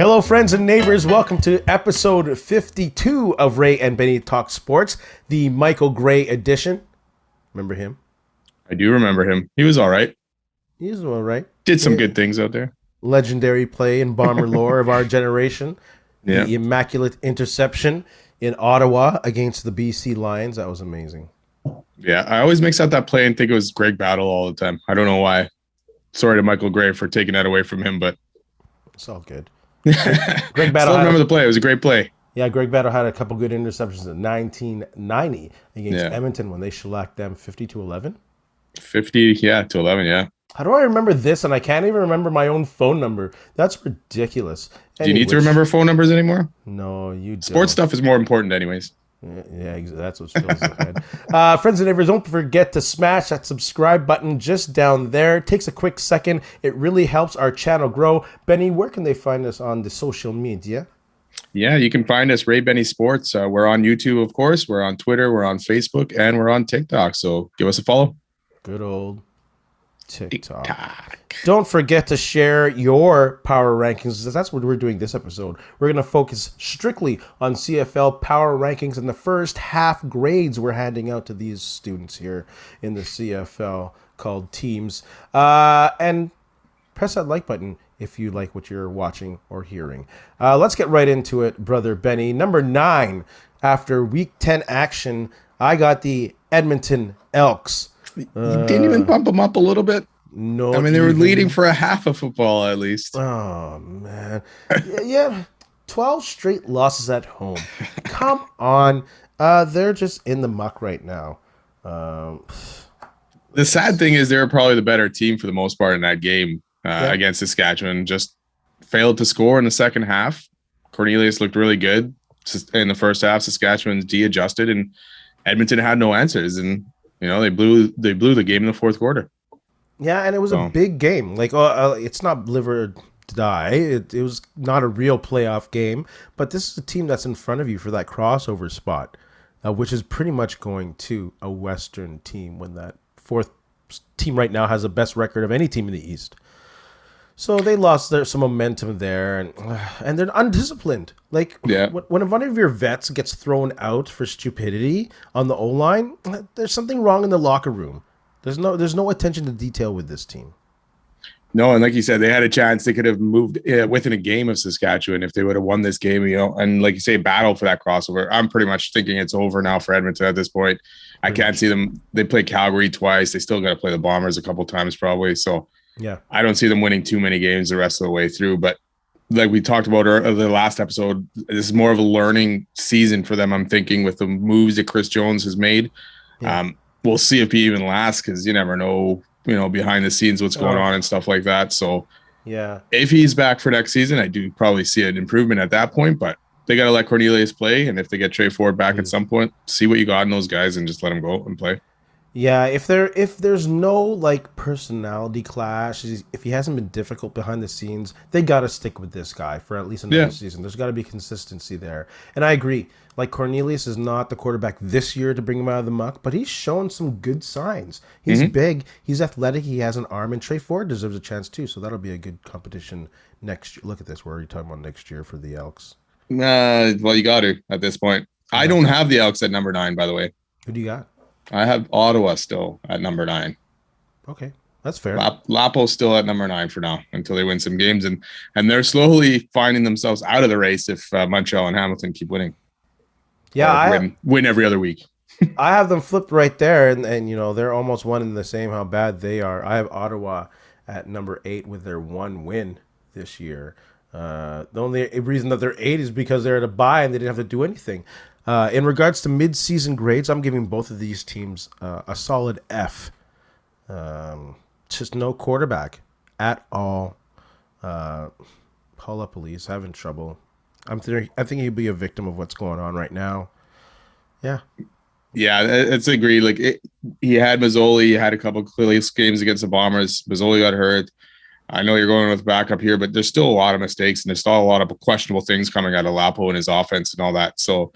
Hello, friends and neighbors. Welcome to episode 52 of Ray and Benny Talk Sports, the Michael Gray edition. Remember him? I do remember him. He was all right. He was all right. Did some good things out there. Legendary play in bomber lore of our generation. Yeah. The immaculate interception in Ottawa against the BC Lions. That was amazing. Yeah, I always mix up that play and think it was Greg Battle all the time. I don't know why. Sorry to Michael Gray for taking that away from him, but it's all good. Greg Battle. Still remember the play. It was a great play. Yeah, Greg Battle had a couple good interceptions in 1990 against Edmonton when they shellacked them 50-11. 50, to 11, yeah. How do I remember this? And I can't even remember my own phone number. That's ridiculous. Do you need to remember phone numbers anymore? No, you don't. Sports stuff is more important anyways. Yeah, that's what fills the head. Friends and neighbors, don't forget to smash that subscribe button just down there. It takes a quick second. It really helps our channel grow. Benny, where can they find us on the social media? Yeah, you can find us, Ray Benny Sports. We're on YouTube, of course. We're on Twitter. We're on Facebook. And we're on TikTok. So give us a follow. Good old TikTok. Don't forget to share your power rankings. That's what we're doing this episode. We're going to focus strictly on CFL power rankings and the first half grades we're handing out to these students here in the CFL called teams. And press that like button if you like what you're watching or hearing. Let's get right into it, brother Benny. Number 9, after week 10 action, I got the Edmonton Elks. You didn't even bump them up a little bit? No. I mean, they were leading for a half of football at least. Oh, man. Yeah, 12 straight losses at home. Come on. They're just in the muck right now. The sad thing is they're probably the better team for the most part in that game against Saskatchewan. Just failed to score in the second half. Cornelius looked really good in the first half. Saskatchewan's de-adjusted, and Edmonton had no answers. And they blew the game in the fourth quarter. Yeah, and it was a big game. Like, it's not live or die. It was not a real playoff game, but this is a team that's in front of you for that crossover spot, which is pretty much going to a Western team when that fourth team right now has the best record of any team in the East. So they lost some momentum there, and they're undisciplined. Like, when one of your vets gets thrown out for stupidity on the O-line, there's something wrong in the locker room. There's no attention to detail with this team. No, and like you said, they had a chance. They could have moved within a game of Saskatchewan if they would have won this game, and like you say, battle for that crossover. I'm pretty much thinking it's over now for Edmonton at this point. I can't see them. They played Calgary twice. They still got to play the Bombers a couple times probably. So yeah, I don't see them winning too many games the rest of the way through. But like we talked about the last episode, this is more of a learning season for them. I'm thinking with the moves that Chris Jones has made. Yeah. We'll see if he even lasts because you never know, behind the scenes what's going on and stuff like that. So yeah, if he's back for next season, I do probably see an improvement at that point. But they got to let Cornelius play, and if they get Trey Ford back at some point, see what you got in those guys and just let them go and play. Yeah, if there's no like personality clash, if he hasn't been difficult behind the scenes, they got to stick with this guy for at least another season. There's got to be consistency there. And I agree. Like, Cornelius is not the quarterback this year to bring him out of the muck, but he's shown some good signs. He's big, he's athletic, he has an arm, and Trey Ford deserves a chance too. So that'll be a good competition next year. Look at this. We're already talking about next year for the Elks. Well, you got to at this point. I don't have the Elks at number 9, by the way. Who do you got? I have Ottawa still at number 9. Okay, that's fair. Lapo's still at number 9 for now until they win some games, and they're slowly finding themselves out of the race if Montreal and Hamilton keep winning. Yeah, win every other week. I have them flipped right there, and they're almost one in the same. How bad they are. I have Ottawa at number 8 with their 1 win this year. The only reason that they're 8 is because they're at a bye and they didn't have to do anything. In regards to mid-season grades, I'm giving both of these teams a solid F. Just no quarterback at all. Paula Police having trouble. I think he'd be a victim of what's going on right now. Yeah. Yeah, it's agreed. Like he had Mazzoli, he had a couple of close games against the Bombers. Mazzoli got hurt. I know you're going with backup here, but there's still a lot of mistakes and there's still a lot of questionable things coming out of Lapo and his offense and all that. So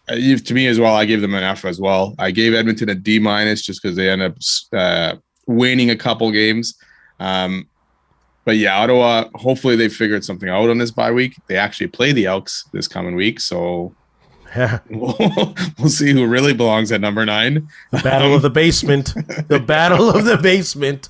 to me as well, I gave them an F as well. I gave Edmonton a D- just because they end up winning a couple games. But yeah, Ottawa, hopefully they figured something out on this bye week. They actually play the Elks this coming week. So we'll see who really belongs at number 9. The battle of the basement. The battle of the basement.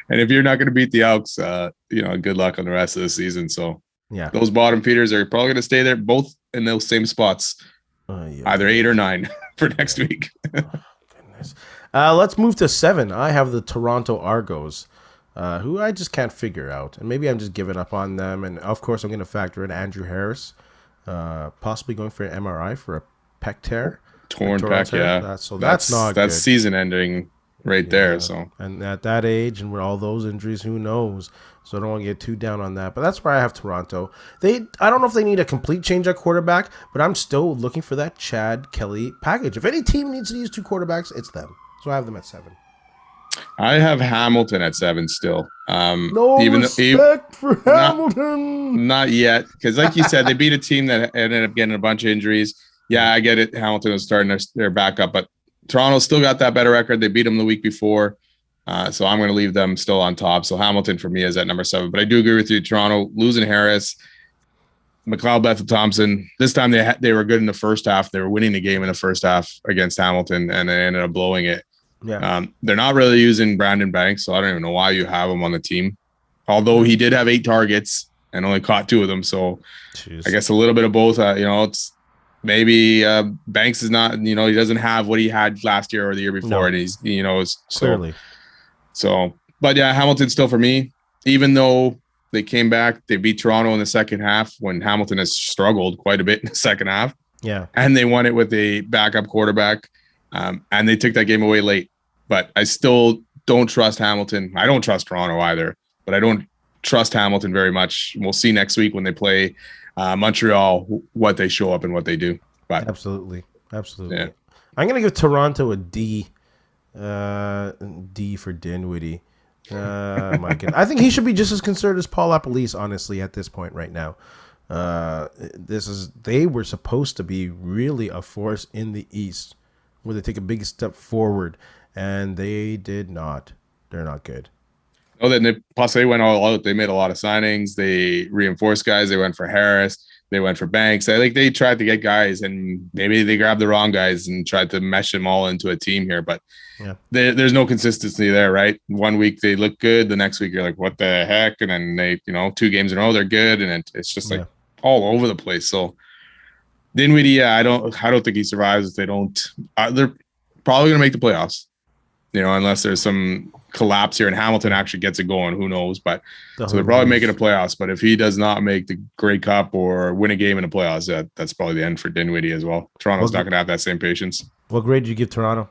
And if you're not going to beat the Elks, good luck on the rest of the season. So yeah, those bottom feeders are probably going to stay there, both in those same spots, either 8 or 9 for next week. Goodness. Let's move to 7. I have the Toronto Argos, who I just can't figure out. And maybe I'm just giving up on them. And, of course, I'm going to factor in Andrew Harris, possibly going for an MRI for a pec tear. Torn pec, yeah. That's not good. That's season ending there. So, and at that age and with all those injuries, who knows? So I don't want to get too down on that. But that's where I have Toronto. I don't know if they need a complete change at quarterback, but I'm still looking for that Chad Kelly package. If any team needs to use 2 quarterbacks, it's them. So I have them at 7. I have Hamilton at 7 still. Respect for Hamilton. Not yet, because like you said, they beat a team that ended up getting a bunch of injuries. Yeah, I get it. Hamilton was starting their backup, but Toronto still got that better record. They beat them the week before. So I'm going to leave them still on top. So Hamilton for me is at number 7. But I do agree with you. Toronto losing Harris, McLeod Bethel-Thompson. This time they were good in the first half. They were winning the game in the first half against Hamilton, and they ended up blowing it. Yeah. They're not really using Brandon Banks, so I don't even know why you have him on the team. Although he did have 8 targets and only caught 2 of them. So I guess a little bit of both. It's maybe Banks is not, he doesn't have what he had last year or the year before. No. And he's, clearly. So, but yeah, Hamilton still for me, even though they came back, they beat Toronto in the second half when Hamilton has struggled quite a bit in the second half. Yeah. And they won it with a backup quarterback. And they took that game away late. But I still don't trust Hamilton. I don't trust Toronto either, but I don't trust Hamilton very much. We'll see next week when they play Montreal what they show up and what they do. But Absolutely. Yeah. I'm going to give Toronto a D. D for Dinwiddie. My goodness. I think he should be just as considered as Paul Lapalisse, honestly, at this point right now. They were supposed to be really a force in the East, where they take a big step forward, and they did not. They're not good. Oh, then they went all out. They made a lot of signings. They reinforced guys. They went for Harris. They went for Banks. I think they tried to get guys, and maybe they grabbed the wrong guys and tried to mesh them all into a team here. But there's no consistency there, right? One week they look good. The next week you're like, what the heck? And then they, 2 games in a row, they're good. And it's just like all over the place. So Dinwiddie, I don't think he survives if they don't. They're probably going to make the playoffs, unless there's some collapse here and Hamilton actually gets it going. Who knows? But so they're probably making the playoffs. But if he does not make the Grey Cup or win a game in the playoffs, that's probably the end for Dinwiddie as well. Toronto's not going to have that same patience. What grade did you give Toronto?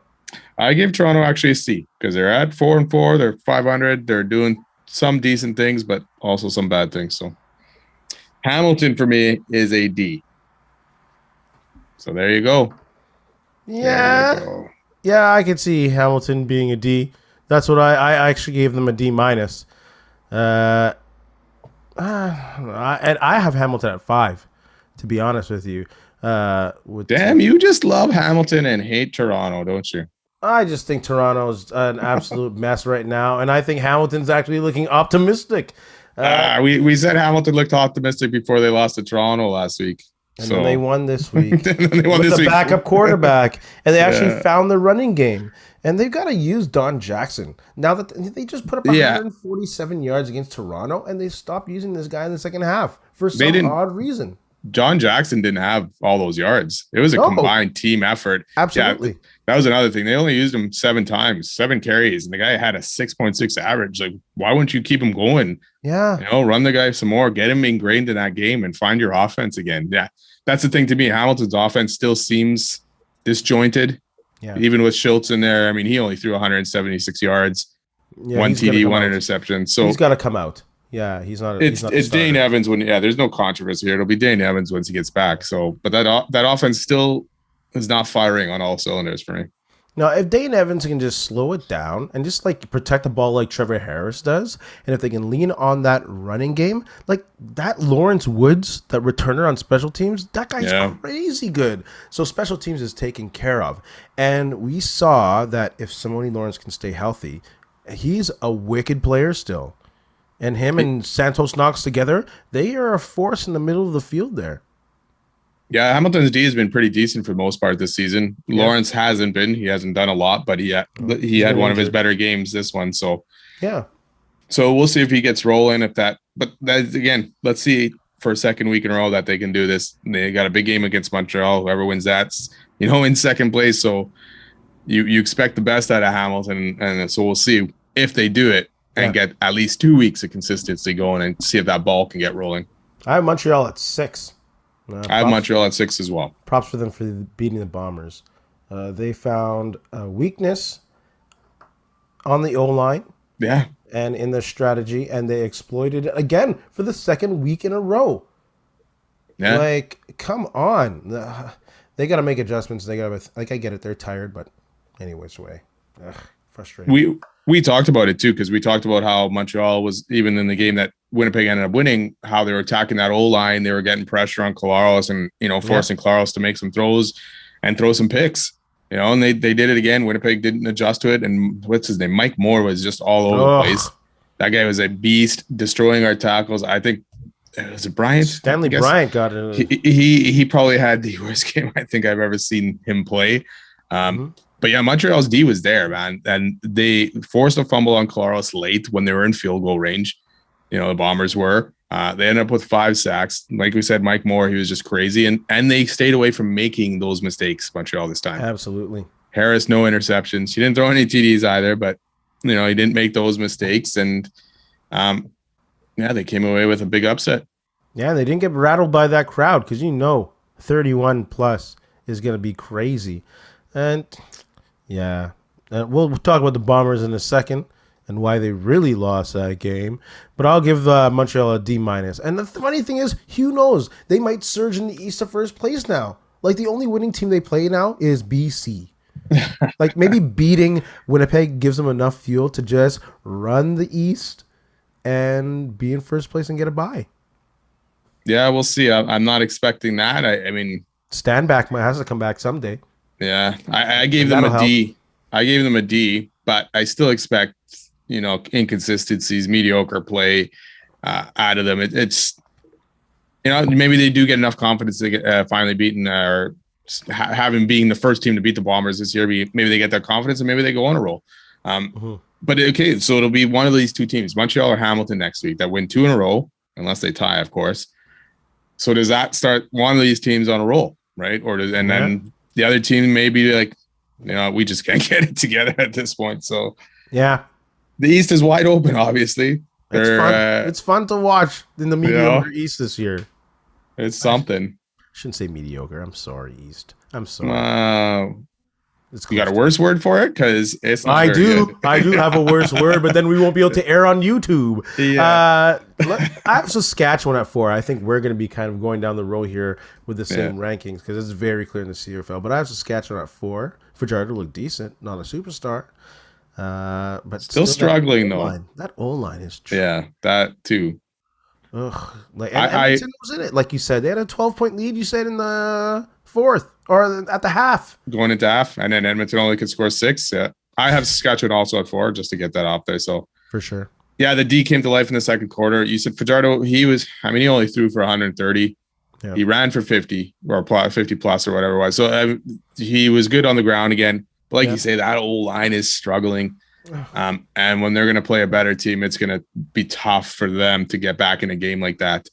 I gave Toronto actually a C because they're at 4-4. They're 500. They're doing some decent things, but also some bad things. So Hamilton for me is a D. So there you go. Yeah. Yeah, I could see Hamilton being a D. That's what I actually gave them a D minus. And I have Hamilton at 5, to be honest with you. Damn, you just love Hamilton and hate Toronto, don't you? I just think Toronto's an absolute mess right now, and I think Hamilton's actually looking optimistic. We said Hamilton looked optimistic before they lost to Toronto last week. And then they won this week. They won with this the week. Backup quarterback. And they actually found the running game. And they've got to use Don Jackson. Now that they just put up 147 yards against Toronto, and they stopped using this guy in the second half for some odd reason. John Jackson didn't have all those yards. It was a combined team effort. Absolutely. Yeah, that was another thing. They only used him 7 times, 7 carries, and the guy had a 6.6 average. Like, why wouldn't you keep him going? Yeah. Run the guy some more, get him ingrained in that game and find your offense again. Yeah. That's the thing to me. Hamilton's offense still seems disjointed. Yeah. Even with Schultz in there. I mean, he only threw 176 yards, 1 TD, 1 interception. So he's got to come out. Yeah, he's not. It's Dane Evans when. Yeah, there's no controversy here. It'll be Dane Evans once he gets back. So, but that offense still is not firing on all cylinders for me. Now, if Dane Evans can just slow it down and just like protect the ball like Trevor Harris does, and if they can lean on that running game, like that Lawrence Woods, that returner on special teams, that guy's crazy good. So special teams is taken care of, and we saw that if Simone Lawrence can stay healthy, he's a wicked player still. And him and Santos Knox together, they are a force in the middle of the field there. Yeah, Hamilton's D has been pretty decent for the most part this season. Yeah. Lawrence hasn't been. He hasn't done a lot, but he had one injured. Of his better games this one. So yeah. So we'll see if he gets rolling. But again, let's see for a second week in a row that they can do this. They got a big game against Montreal. Whoever wins that's in second place. So you expect the best out of Hamilton, and so we'll see if they do it and get at least 2 weeks of consistency going and see if that ball can get rolling. I have Montreal at 6. I have Montreal at 6 as well. Props for them for beating the Bombers. They found a weakness on the O-line. Yeah. And in their strategy, and they exploited it again for the second week in a row. Yeah. Like, come on. They got to make adjustments. They got to, I get it. They're tired, but anyways, frustrating. We talked about it too, because we talked about how Montreal was, even in the game that Winnipeg ended up winning, how they were attacking that O-line. They were getting pressure on Collaros and, forcing Collaros to make some throws and throw some picks. And they did it again. Winnipeg didn't adjust to it. And what's his name? Mike Moore was just all over the place. That guy was a beast, destroying our tackles. I think, was it Bryant? Stanley Bryant got it. He probably had the worst game I think I've ever seen him play. But yeah, Montreal's D was there, man. And they forced a fumble on Collaros late when they were in field goal range. The Bombers were. They ended up with 5 sacks. Like we said, Mike Moore, he was just crazy. And they stayed away from making those mistakes, Montreal, this time. Absolutely. Harris, no interceptions. He didn't throw any TDs either, but, he didn't make those mistakes. And, they came away with a big upset. Yeah, they didn't get rattled by that crowd because 31 plus is going to be crazy. And, yeah, we'll talk about the Bombers in a second and why they really lost that game. But I'll give Montreal a D-. And the funny thing is, who knows? They might surge in the East to first place now. Like, the only winning team they play now is BC. Like, maybe beating Winnipeg gives them enough fuel to just run the East and be in first place and get a bye. Yeah, we'll see. I'm not expecting that. I mean... Standback has to come back someday. Yeah, I gave them a D. I gave them a D, but I still expect inconsistencies, mediocre play out of them. It's maybe they do get enough confidence to get finally beaten or having being the first team to beat the Bombers this year. Maybe they get that confidence and maybe they go on a roll. But okay, so it'll be one of these two teams, Montreal or Hamilton next week, that win 2 in a row, unless they tie, of course. So does that start one of these teams on a roll, right? Then the other team may be like, we just can't get it together at this point. So yeah. The East is wide open, obviously. It's fun to watch in the mediocre East this year. It's something. I shouldn't say mediocre. I'm sorry, East. I'm sorry. You got a worse word for it? Because it's not I do. good. I do have a worse word, but then we won't be able to air on YouTube. Yeah. I have Saskatchewan at 4. I think we're going to be kind of going down the road here with the same rankings because it's very clear in the CFL. But I have Saskatchewan at 4. Fajardo looked decent, not a superstar. But still struggling though. That O-line is true. Yeah, that too. Ugh. Like, and Edmonton was in it, like you said. They had a 12-point lead, you said, in the 4th or at the half. Going into half, and then Edmonton only could score 6. Yeah. I have Saskatchewan also at 4, just to get that off there. So for sure. Yeah, the D came to life in the second quarter. You said Fajardo, he only threw for 130. Yeah. He ran for 50 or 50 plus or whatever it was. So he was good on the ground again. But like you say, that old line is struggling. And when they're going to play a better team, it's going to be tough for them to get back in a game like that.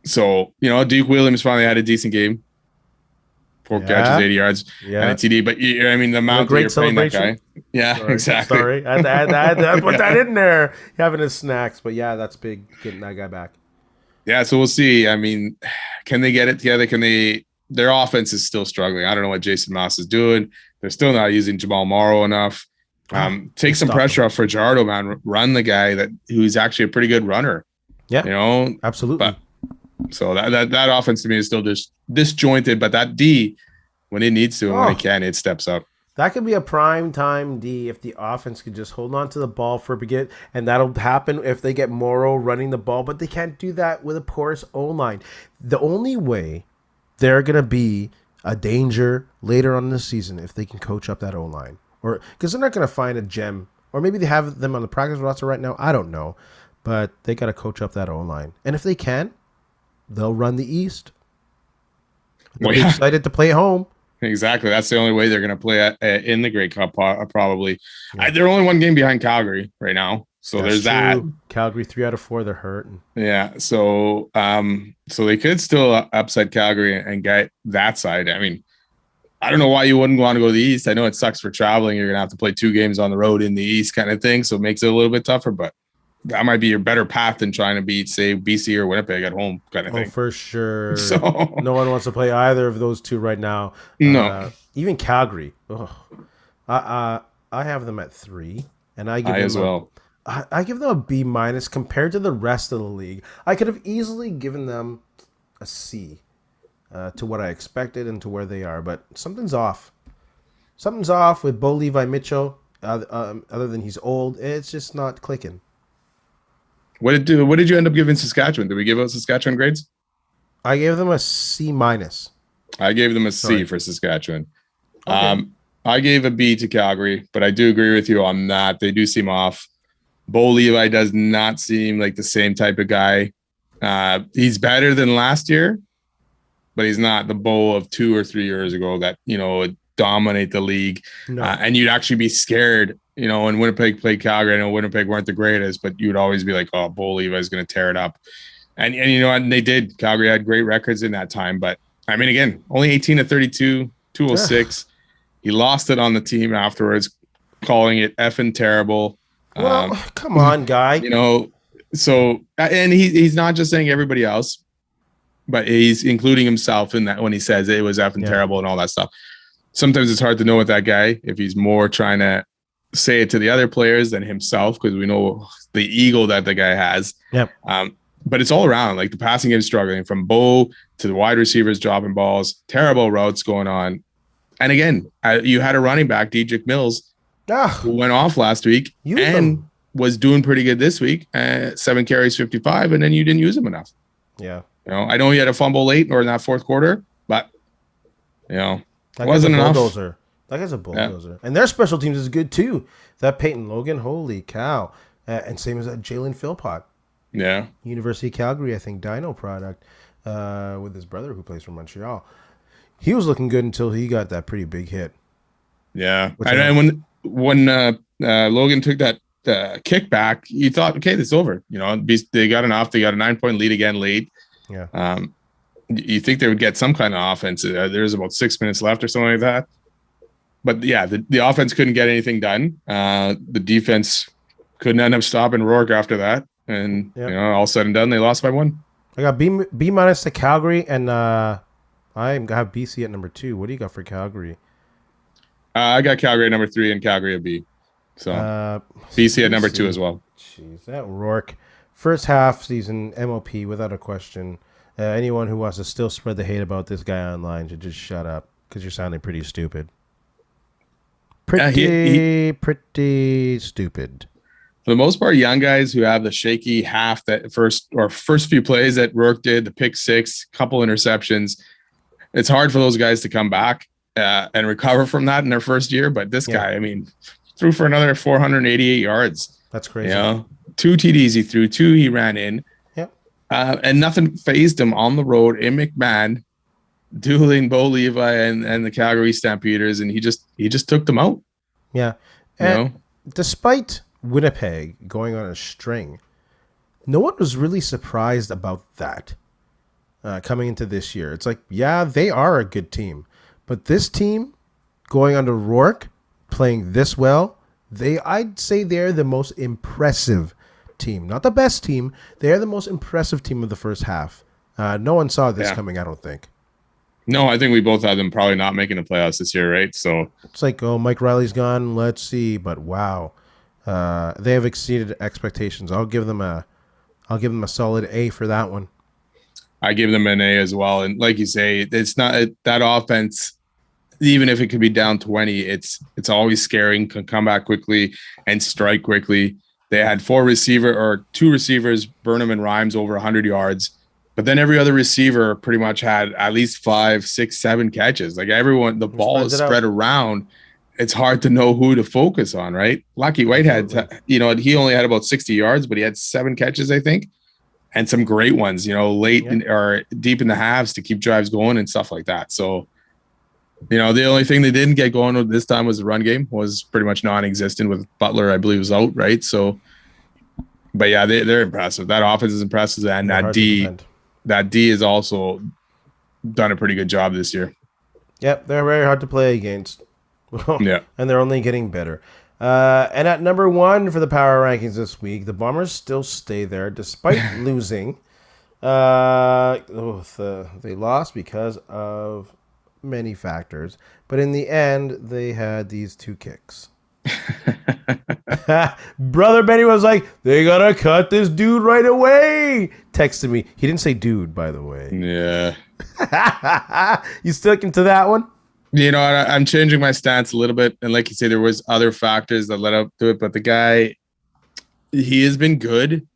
So, Duke Williams finally had a decent game. 4 catches, 80 yards, and a TD. But, the amount that you're paying that guy. Yeah, exactly. Sorry. I had to put that in there. Having his snacks. But, yeah, that's big, getting that guy back. Yeah, so we'll see. Can they get it together? Their offense is still struggling. I don't know what Jason Moss is doing. They're still not using Jamal Morrow enough. Take some pressure off Fajardo, man. Run the guy who's actually a pretty good runner. Yeah, absolutely. So that offense to me is still just disjointed, but that D, when it needs to and when it can, it steps up. That could be a prime time D if the offense could just hold on to the ball for a bit, and that'll happen if they get Morrow running the ball, but they can't do that with a porous O-line. The only way they're going to be a danger later on in the season if they can coach up that O-line. Or because they're not going to find a gem Or maybe they have them on the practice roster right now. I don't know. But they got to coach up that O-line. And if they can, they'll run the East. They'll be excited to play at home. Exactly. That's the only way they're going to play in the Grey Cup, probably. Yeah. They're only one game behind Calgary right now. So there's that. Calgary 3 out of 4, they're hurting. Yeah. So so they could still upset Calgary and get that side. I mean, I don't know why you wouldn't want to go to the East. I know it sucks for traveling. You're going to have to play 2 games on the road in the East kind of thing. So it makes it a little bit tougher, but that might be your better path than trying to beat, say, BC or Winnipeg at home kind of thing. Oh, for sure. So no one wants to play either of those two right now. No. Even Calgary. Ugh. I have them at 3, and I give them a B- compared to the rest of the league. I could have easily given them a C to what I expected and to where they are, but something's off. Something's off with Bo Levi Mitchell. Other than he's old, it's just not clicking. What did you end up giving Saskatchewan? Did we give out Saskatchewan grades? I gave them a C-. I gave them a C for Saskatchewan. Okay. I gave a B to Calgary, but I do agree with you on that. They do seem off. Bo Levi does not seem like the same type of guy. He's better than last year, but he's not the Bo of 2 or 3 years ago that, would dominate the league. No. And you'd actually be scared. When Winnipeg played Calgary, I know Winnipeg weren't the greatest, but you would always be like, oh, Bo Levi's going to tear it up. And and they did. Calgary had great records in that time. But, I mean, again, only 18 to 32, 206. He lost it on the team afterwards, calling it effing terrible. Well, come on, guy. So, and he's not just saying everybody else, but he's including himself in that when he says it was effing terrible and all that stuff. Sometimes it's hard to know with that guy if he's more trying to say it to the other players than himself, because we know the ego that the guy has. Yep. But it's all around. Like the passing game struggling from Bo to the wide receivers dropping balls, terrible routes going on. And again, you had a running back, Dedrick Mills, who went off last week was doing pretty good this week. 7 carries, 55, and then you didn't use him enough. Yeah. I know he had a fumble late or in that fourth quarter, but it wasn't enough. That guy's a bulldozer. Yeah. And their special teams is good too. That Peyton Logan, holy cow. And same as that Jalen Philpott. Yeah. University of Calgary, I think, Dino product with his brother who plays for Montreal. He was looking good until he got that pretty big hit. Yeah. And when Logan took that kickback, you thought, okay, this is over. They got enough. They got a 9-point lead again late. Yeah. You think they would get some kind of offense. There's about 6 minutes left or something like that. But yeah, the offense couldn't get anything done. The defense couldn't end up stopping Rourke after that. And, all said and done, they lost by 1. I got B- to Calgary, and I have BC at number 2. What do you got for Calgary? I got Calgary at number 3 and Calgary at B. So BC at number 2 as well. Jeez, that Rourke. First half season MOP without a question. Anyone who wants to still spread the hate about this guy online should just shut up because you're sounding pretty stupid. Pretty stupid. For the most part, young guys who have the shaky half that first few plays that Rourke did, the pick 6, couple interceptions. It's hard for those guys to come back and recover from that in their first year. But this guy, I mean, threw for another 488 yards. That's crazy. 2 TDs he threw, 2 he ran in. Yep. And nothing phased him on the road in McMahon, dueling Bo Levi and the Calgary Stampeders, and he just took them out. Yeah. And despite Winnipeg going on a string, no one was really surprised about that coming into this year. It's like, yeah, they are a good team, but this team going under Rourke, playing this well, I'd say they're the most impressive team. Not the best team. They're the most impressive team of the first half. No one saw this coming, I don't think. No, I think we both had them probably not making the playoffs this year, right? So it's like, oh, Mike Riley's gone. Let's see, but wow, they have exceeded expectations. I'll give them a solid A for that one. I give them an A as well. And like you say, it's not that offense. Even if it could be down 20, it's always scary. Can come back quickly and strike quickly. They had 2 receivers, Burnham and Rhymes, over 100 yards. But then every other receiver pretty much had at least 5, 6, 7 catches. Like everyone, the ball is spread around. it's hard to know who to focus on, right? Lucky Whitehead, he only had about 60 yards, but he had 7 catches, I think, and some great ones, late or deep in the halves to keep drives going and stuff like that. So, the only thing they didn't get going with this time was the run game was pretty much non-existent with Butler, I believe, was out, right? So, but yeah, they're impressive. That offense is impressive, and that D has also done a pretty good job this year. Yep, they're very hard to play against. Yeah, and they're only getting better. And at number 1 for the power rankings this week, the Bombers still stay there despite losing. They lost because of many factors, but in the end, they had these 2 kicks. Brother Benny was like, they gotta cut this dude right away. Texted me. He didn't say dude, by the way. Yeah. You sticking to that one? I'm changing my stance a little bit. And like you say, there was other factors that led up to it. But the guy, he has been good,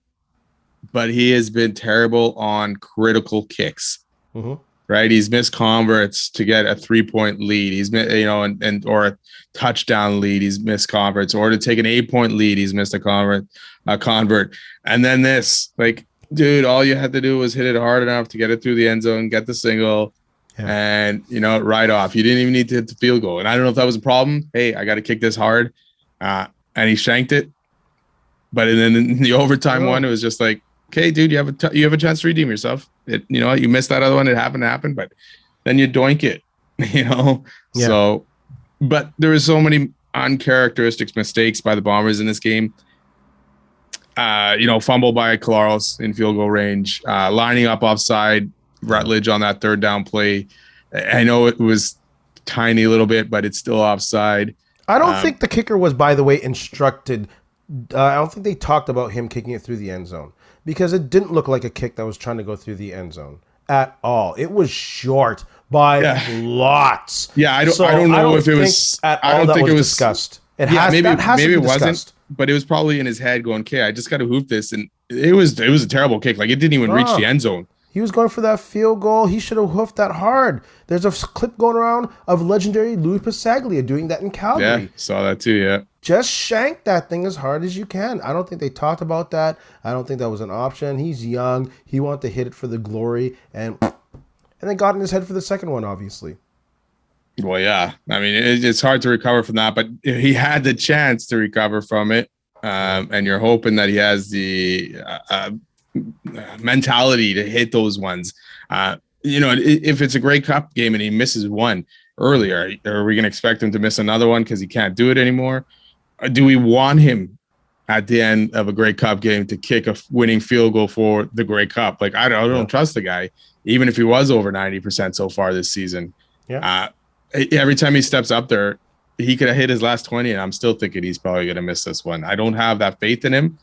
but he has been terrible on critical kicks. Mm-hmm. Right? He's missed converts to get a 3-point lead. He's or a touchdown lead. He's missed converts, or to take an 8-point lead. He's missed a convert. And then this, like, dude, all you had to do was hit it hard enough to get it through the end zone, get the single. And, right off. You didn't even need to hit the field goal. And I don't know if that was a problem. Hey, I got to kick this hard. And he shanked it. But then in the overtime one, it was just like, okay, dude, you have a chance to redeem yourself. You missed that other one. It happened. But then you doink it, Yeah. So, but there was so many uncharacteristic mistakes by the Bombers in this game. Fumble by Claros in field goal range, lining up offside Rutledge on that 3rd down play. I know it was tiny little bit, but it's still offside. I don't think the kicker was, by the way, instructed. I don't think they talked about him kicking it through the end zone, because it didn't look like a kick that was trying to go through the end zone at all. It was short by lots. Yeah, I don't know if it was at all. I don't think it was discussed. Maybe it wasn't, but it was probably in his head going, "Okay, I just got to hoop this," and it was a terrible kick. Like, it didn't even reach the end zone. He was going for that field goal. He should have hoofed that hard. There's a clip going around of legendary Louis Pasaglia doing that in Calgary. Yeah, saw that too, yeah. Just shank that thing as hard as you can. I don't think they talked about that. I don't think that was an option. He's young. He wanted to hit it for the glory, and then got in his head for the second one, obviously. Well, yeah. I mean, it's hard to recover from that, but he had the chance to recover from it, and you're hoping that he has the mentality to hit those ones. If it's a Grey Cup game and he misses one earlier, are we going to expect him to miss another one because he can't do it anymore? Or do we want him at the end of a Grey Cup game to kick a winning field goal for the Grey Cup? Like, I don't trust the guy, even if he was over 90% so far this season. Yeah. Every time he steps up there, he could have hit his last 20, and I'm still thinking he's probably going to miss this one. I don't have that faith in him.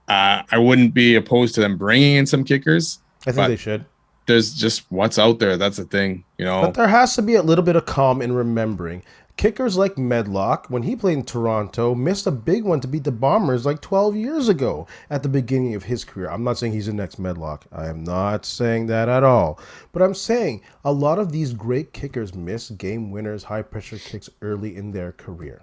I wouldn't be opposed to them bringing in some kickers. I think they should. There's just what's out there. That's the thing, But there has to be a little bit of calm in remembering. Kickers like Medlock, when he played in Toronto, missed a big one to beat the Bombers like 12 years ago at the beginning of his career. I'm not saying he's the next Medlock. I am not saying that at all. But I'm saying a lot of these great kickers miss game winners, high-pressure kicks early in their career.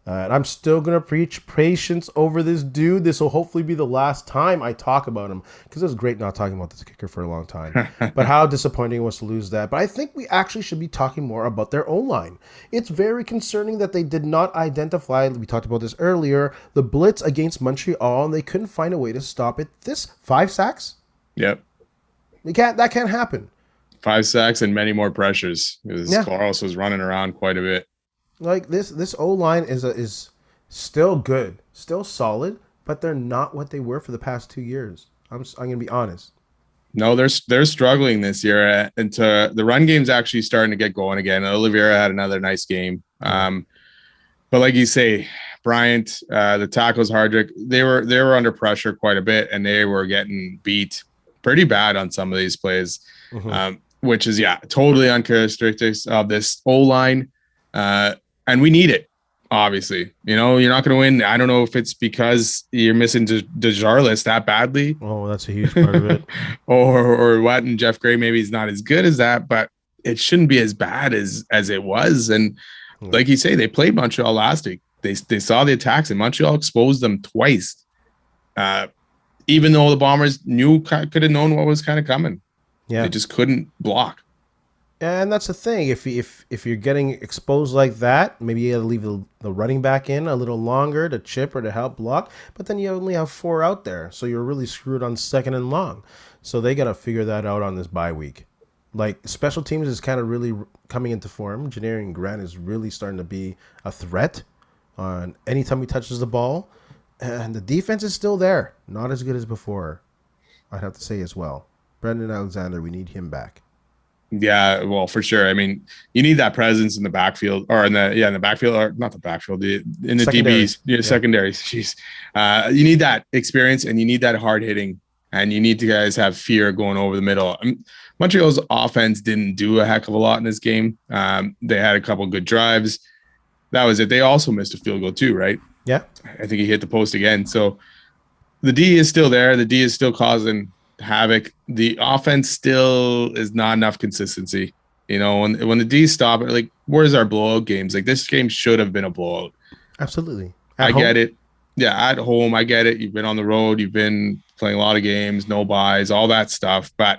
And I'm still going to preach patience over this dude. This will hopefully be the last time I talk about him, because it was great not talking about this kicker for a long time. But how disappointing it was to lose that. But I think we actually should be talking more about their O-line. It's very concerning that they did not identify, we talked about this earlier, the blitz against Montreal, and they couldn't find a way to stop it. 5 sacks? Yep. That can't happen. 5 sacks and many more pressures, because Claros was running around quite a bit. Like, this O-line is still good, still solid, but they're not what they were for the past 2 years. I'm going to be honest. No, they're struggling this year. And the run game's actually starting to get going again. Oliveira had another nice game. But like you say, Bryant, the tackles, Hardrick, they were under pressure quite a bit, and they were getting beat pretty bad on some of these plays, which is, totally uncharacteristic of this O-line. And we need it, obviously. You're not going to win. I don't know if it's because you're missing DeJarlis that badly. Oh, that's a huge part of it. or what, and Jeff Gray maybe he's not as good as that, but it shouldn't be as bad as it was. And like you say, they played Montreal last week. They saw the attacks, and Montreal exposed them twice. Even though the Bombers could have known what was kind of coming. Yeah. They just couldn't block. And that's the thing. If you're getting exposed like that, maybe you got to leave the running back in a little longer to chip or to help block. But then you only have 4 out there, so you're really screwed on 2nd and long. So they got to figure that out on this bye week. Like, special teams is kind of really coming into form. Janarian Grant is really starting to be a threat on anytime he touches the ball. And the defense is still there. Not as good as before, I'd have to say as well. Brendan Alexander, we need him back. Yeah, well, for sure. I mean, you need that presence in the backfield, or in the backfield, or not the backfield, in the DBs, secondaries. Jeez, you need that experience, and you need that hard hitting, and you need to guys have fear going over the middle. Montreal's offense didn't do a heck of a lot in this game. They had a couple good drives. That was it. They also missed a field goal too, right? Yeah, I think he hit the post again. So the D is still there. The D is still causing havoc. The offense still is not enough consistency. You know, when the D stop, like, where's our blowout games? Like, this game should have been a blowout. Absolutely. I get it. Yeah, at home, I get it. You've been on the road. You've been playing a lot of games, no buys, all that stuff. But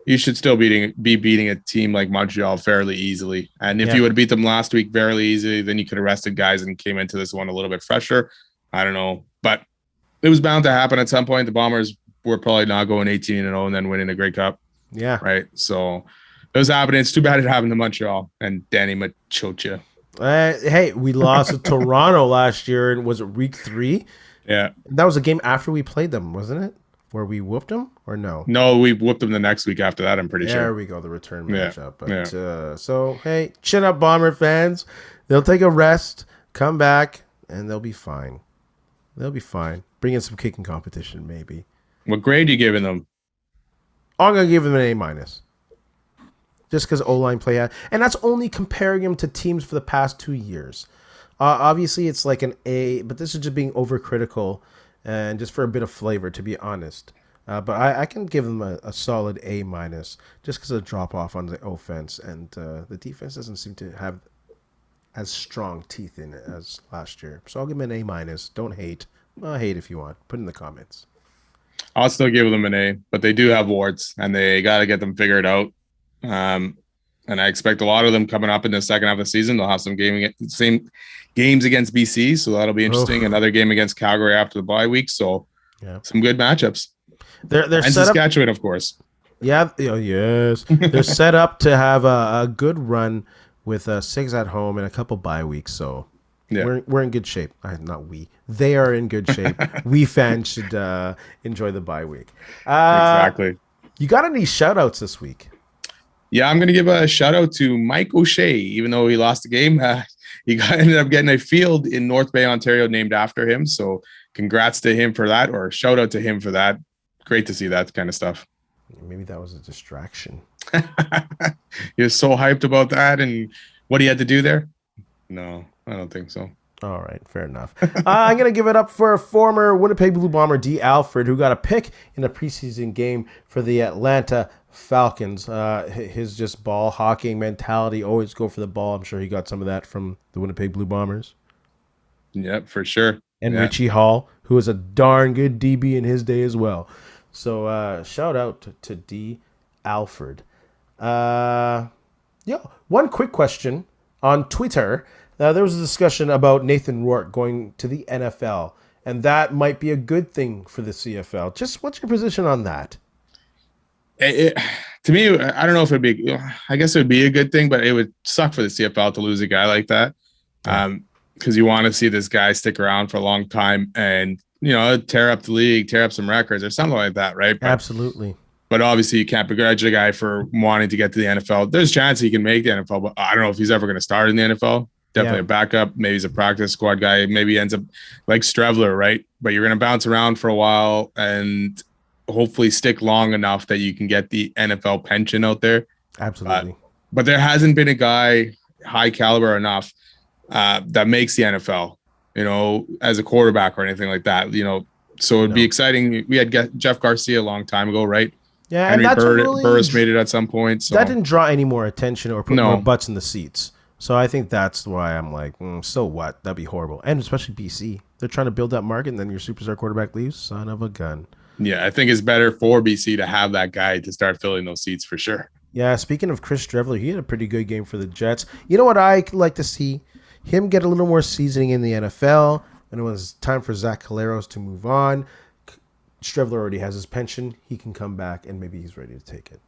you should still be beating a team like Montreal fairly easily. And if you would have beat them last week fairly easily, then you could have rested guys and came into this one a little bit fresher. I don't know. But it was bound to happen at some point. The Bombers were probably not going 18-0 and then winning a Grey Cup. Yeah. Right. So it was happening. It's too bad it happened to Montreal and Danny Machocha. Hey, we lost to Toronto last year, and was it week 3? Yeah. That was a game after we played them, wasn't it? Where we whooped them, or no? No, we whooped them the next week after that, I'm pretty sure. There we go, the return matchup. But, so, hey, chin up, Bomber fans. They'll take a rest, come back, and they'll be fine. They'll be fine. Bring in some kicking competition, maybe. What grade are you giving them? I'm going to give them an A-. Just because O-line play had. And that's only comparing him to teams for the past 2 years. Obviously, it's like an A, but this is just being overcritical and just for a bit of flavor, to be honest. But I can give them a solid A-, just because of the drop-off on the offense. And the defense doesn't seem to have as strong teeth in it as last year. So I'll give them an A-. Don't hate. Hate if you want. Put in the comments. I'll still give them an A, but they do have warts, and they got to get them figured out. And I expect a lot of them coming up in the second half of the season. They'll have some same games against BC, so that'll be interesting. Another game against Calgary after the bye week, so some good matchups. They're and set Saskatchewan, of course. Yeah, yes. They're set up to have a good run with 6 at home and a couple bye weeks, so we're in good shape. Not we. They are in good shape. We fans should enjoy the bye week. Exactly. You got any shout-outs this week? Yeah, I'm going to give a shout-out to Mike O'Shea. Even though he lost the game, he ended up getting a field in North Bay, Ontario named after him. So congrats to him for that, or shout-out to him for that. Great to see that kind of stuff. Maybe that was a distraction. He was so hyped about that and what he had to do there. No, I don't think so. All right, fair enough. I'm going to give it up for former Winnipeg Blue Bomber D. Alfred, who got a pick in a preseason game for the Atlanta Falcons. His just ball hawking mentality, always go for the ball. I'm sure he got some of that from the Winnipeg Blue Bombers. Yep, for sure. And Richie Hall, who was a darn good DB in his day as well. So shout out to D. Alfred. One quick question on Twitter. There was a discussion about Nathan Rourke going to the NFL, and that might be a good thing for the CFL. Just what's your position on that? To me, I don't know if it'd be. I guess it would be a good thing, but it would suck for the CFL to lose a guy like that, because you want to see this guy stick around for a long time and tear up the league, tear up some records or something like that, right? Absolutely. But obviously, you can't begrudge a guy for wanting to get to the NFL. There's a chance he can make the NFL, but I don't know if he's ever going to start in the NFL. Definitely a backup. Maybe he's a practice squad guy. Maybe he ends up like Strevler, right? But you're going to bounce around for a while and hopefully stick long enough that you can get the NFL pension out there. Absolutely. But there hasn't been a guy high caliber enough that makes the NFL, as a quarterback or anything like that, So it'd be exciting. We had Jeff Garcia a long time ago, right? Yeah, Henry Burris made it at some point. So that didn't draw any more attention or put more butts in the seats. So I think that's why I'm like, so what? That'd be horrible. And especially BC. They're trying to build that market, and then your superstar quarterback leaves. Son of a gun. Yeah, I think it's better for BC to have that guy to start filling those seats for sure. Yeah, speaking of Chris Streveler, he had a pretty good game for the Jets. You know what I like to see? Him get a little more seasoning in the NFL. And it was time for Zach Caleros to move on. Streveler already has his pension. He can come back, and maybe he's ready to take it.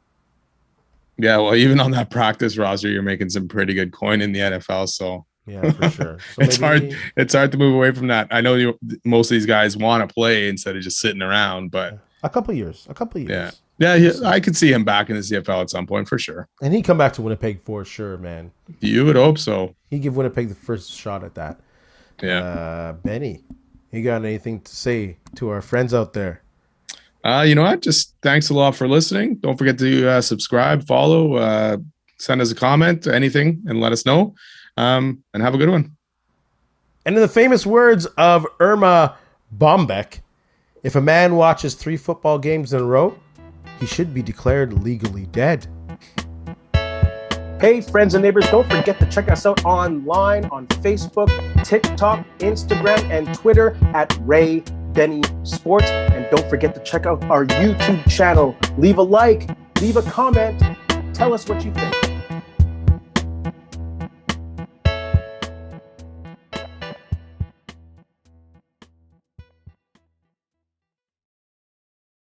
Yeah, well, even on that practice roster, you're making some pretty good coin in the NFL. So yeah, for sure. So it's hard. It's hard to move away from that. I know most of these guys want to play instead of just sitting around, but a couple years. Yeah, I could see him back in the CFL at some point for sure. And he'd come back to Winnipeg for sure, man. You would hope so. He'd give Winnipeg the first shot at that. Yeah. Benny, you got anything to say to our friends out there? You know what? Just thanks a lot for listening. Don't forget to subscribe, follow, send us a comment, anything, and let us know. And have a good one. And in the famous words of Irma Bombeck, if a man watches 3 football games in a row, he should be declared legally dead. Hey, friends and neighbors, don't forget to check us out online on Facebook, TikTok, Instagram, and Twitter at Ray Benny Sports. And don't forget to check out our YouTube channel. Leave a like, leave a comment, tell us what you think.